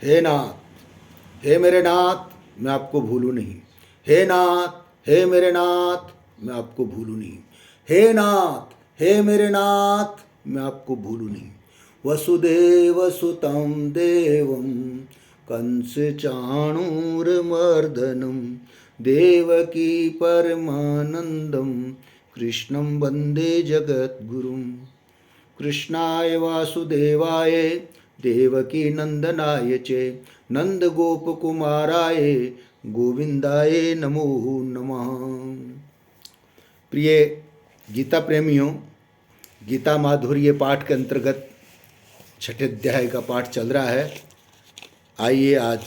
हे नाथ, हे मेरे नाथ, मैं आपको भूलूं नहीं। हे नाथ, हे मेरे नाथ, मैं आपको भूलूं नहीं। हे नाथ, हे मेरे नाथ, मैं आपको भूलूं नहीं। वसुदेव सुतं देवं कंस चाणूरमर्दनं देवकी परमानंदं कृष्णं वंदे जगद्गुरुं। कृष्णाय वासुदेवाय देवकी नंदनाय च नंद गोपकुमाराय गोविंदाय नमो नमः। प्रिय गीता प्रेमियों, गीता माधुर्य पाठ के अंतर्गत छठे अध्याय का पाठ चल रहा है। आइए आज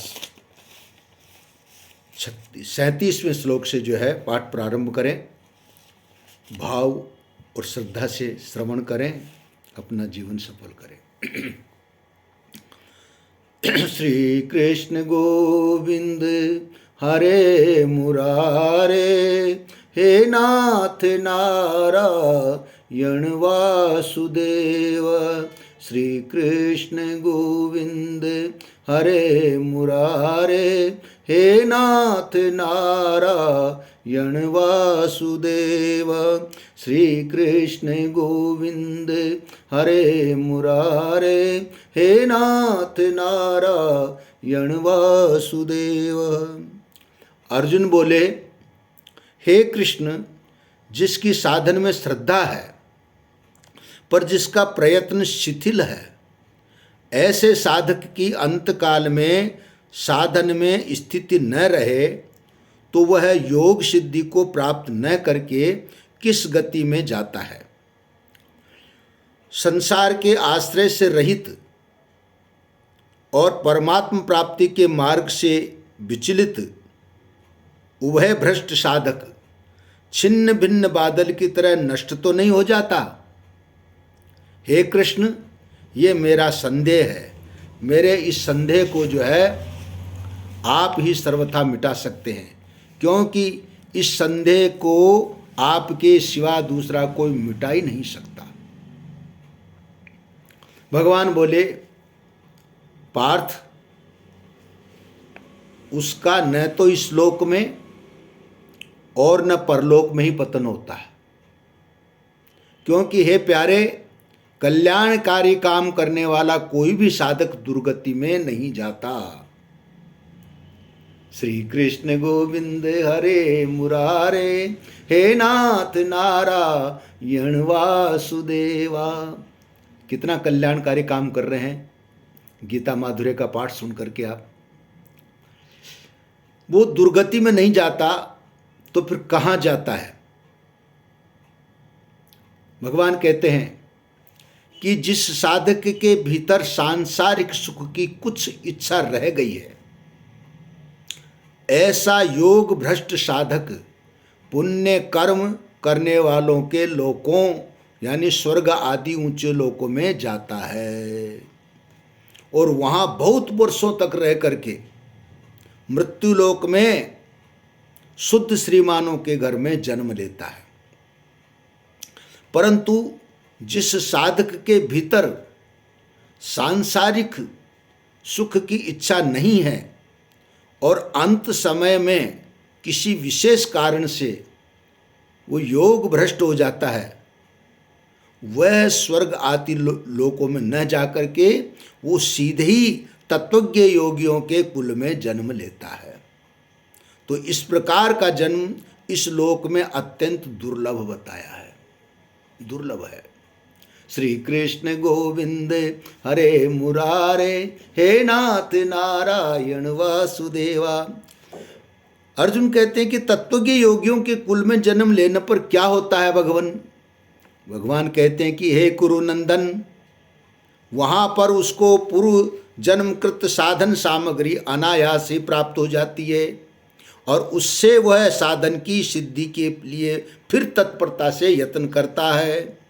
37वें श्लोक से जो है पाठ प्रारंभ करें। भाव और श्रद्धा से श्रवण करें, अपना जीवन सफल करें। श्री कृष्ण गोविंद हरे मुरारे, हे नाथ नारायण वासुदेव। श्री कृष्ण गोविंद हरे मुरारे, हे नाथ नारायण वासुदेव। श्री कृष्ण गोविंद हरे मुरारे, हे नाथ नारायण वासुदेव। अर्जुन बोले, हे कृष्ण, जिसकी साधन में श्रद्धा है पर जिसका प्रयत्न शिथिल है, ऐसे साधक की अंतकाल में साधन में स्थिति न रहे तो वह योग सिद्धि को प्राप्त न करके किस गति में जाता है। संसार के आश्रय से रहित और परमात्म प्राप्ति के मार्ग से विचलित उभय भ्रष्ट साधक छिन्न भिन्न बादल की तरह नष्ट तो नहीं हो जाता। हे कृष्ण, ये मेरा संदेह है। मेरे इस संदेह को जो है आप ही सर्वथा मिटा सकते हैं, क्योंकि इस संदेह को आपके सिवा दूसरा कोई मिटा ही नहीं सकता। भगवान बोले, पार्थ, उसका न तो इस लोक में और न परलोक में ही पतन होता है, क्योंकि हे प्यारे, कल्याणकारी काम करने वाला कोई भी साधक दुर्गति में नहीं जाता। श्री कृष्ण गोविंद हरे मुरारे, हे नाथ नारायण वासुदेवा। कितना कल्याणकारी काम कर रहे हैं गीता माधुर्य का पाठ सुन करके आप। वो दुर्गति में नहीं जाता तो फिर कहाँ जाता है? भगवान कहते हैं कि जिस साधक के भीतर सांसारिक सुख की कुछ इच्छा रह गई है, ऐसा योग भ्रष्ट साधक पुण्य कर्म करने वालों के लोकों यानी स्वर्ग आदि ऊंचे लोकों में जाता है और वहाँ बहुत वर्षों तक रह करके मृत्यु लोक में शुद्ध श्रीमानों के घर में जन्म लेता है। परंतु जिस साधक के भीतर सांसारिक सुख की इच्छा नहीं है और अंत समय में किसी विशेष कारण से वो योग भ्रष्ट हो जाता है, वह स्वर्ग आदि लोकों में न जाकर के वो सीधे ही तत्वज्ञ योगियों के कुल में जन्म लेता है। तो इस प्रकार का जन्म इस लोक में अत्यंत दुर्लभ बताया है, दुर्लभ है। श्री कृष्ण गोविंद हरे मुरारे, हे नाथ नारायण वासुदेवा। अर्जुन कहते हैं कि तत्वज्ञ योगियों के कुल में जन्म लेने पर क्या होता है भगवान? भगवान कहते हैं कि हे कुरुनंदन, वहाँ पर उसको पूर्व जन्मकृत साधन सामग्री अनायास ही प्राप्त हो जाती है और उससे वह साधन की सिद्धि के लिए फिर तत्परता से यत्न करता है।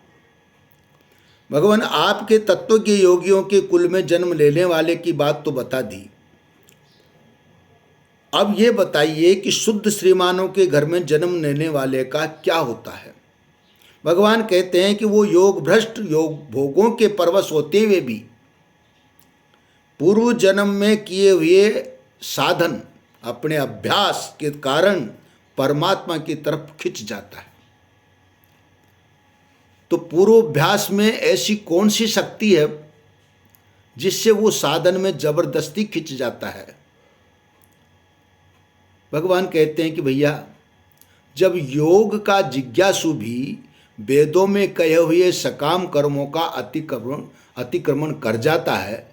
भगवान आपके तत्वज्ञ योगियों के कुल में जन्म लेने वाले की बात तो बता दी। अब ये बताइए कि शुद्ध श्रीमानों के घर में जन्म लेने वाले का क्या होता है? भगवान कहते हैं कि वो योग भ्रष्ट योग भोगों के परवश होते हुए भी पूर्व जन्म में किए हुए साधन अपने अभ्यास के कारण परमात्मा की तरफ खिंच जाता है। तो पूर्वाभ्यास में ऐसी कौन सी शक्ति है जिससे वो साधन में जबरदस्ती खिंच जाता है? भगवान कहते हैं कि भैया, जब योग का जिज्ञासु भी वेदों में कहे हुए सकाम कर्मों का अतिक्रमण कर जाता है,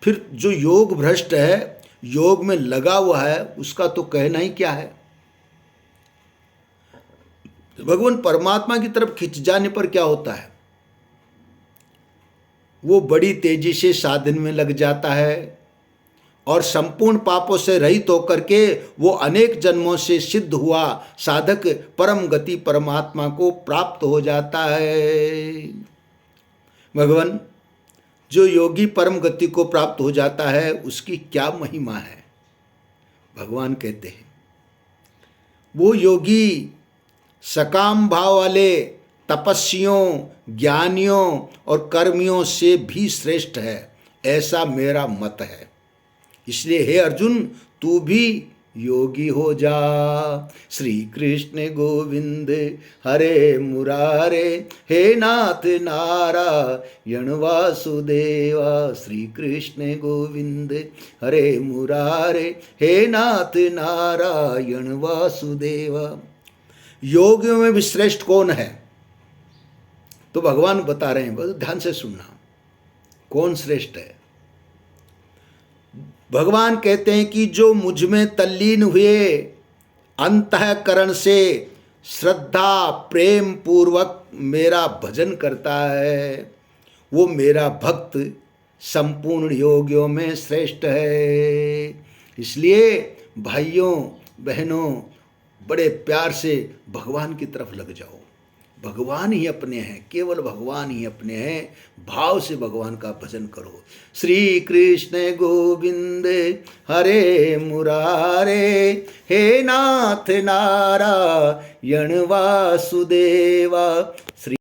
फिर जो योग भ्रष्ट है, योग में लगा हुआ है, उसका तो कहना ही क्या है। भगवान परमात्मा की तरफ खिंच जाने पर क्या होता है? वो बड़ी तेजी से साधन में लग जाता है और संपूर्ण पापों से रहित होकर के वो अनेक जन्मों से सिद्ध हुआ साधक परम गति परमात्मा को प्राप्त हो जाता है। भगवान, जो योगी परम गति को प्राप्त हो जाता है उसकी क्या महिमा है? भगवान कहते हैं वो योगी सकाम भाव वाले तपस्वियों, ज्ञानियों और कर्मियों से भी श्रेष्ठ है, ऐसा मेरा मत है। इसलिए हे अर्जुन, तू भी योगी हो जा। श्री कृष्ण गोविंद हरे मुरारे, हे नाथ नारायण वासुदेवा। श्री कृष्ण गोविंद हरे मुरारे, हे नाथ नारायण वासुदेवा। योगियों में भी श्रेष्ठ कौन है? तो भगवान बता रहे हैं, बस ध्यान से सुनना, कौन श्रेष्ठ है। भगवान कहते हैं कि जो मुझ में तल्लीन हुए अंतःकरण से श्रद्धा प्रेम पूर्वक मेरा भजन करता है, वो मेरा भक्त संपूर्ण योगियों में श्रेष्ठ है। इसलिए भाइयों बहनों, बड़े प्यार से भगवान की तरफ लग जाओ। भगवान ही अपने हैं, केवल भगवान ही अपने हैं। भाव से भगवान का भजन करो। श्री कृष्ण गोविंद हरे मुरारे, हे नाथ नारायण वासुदेवा।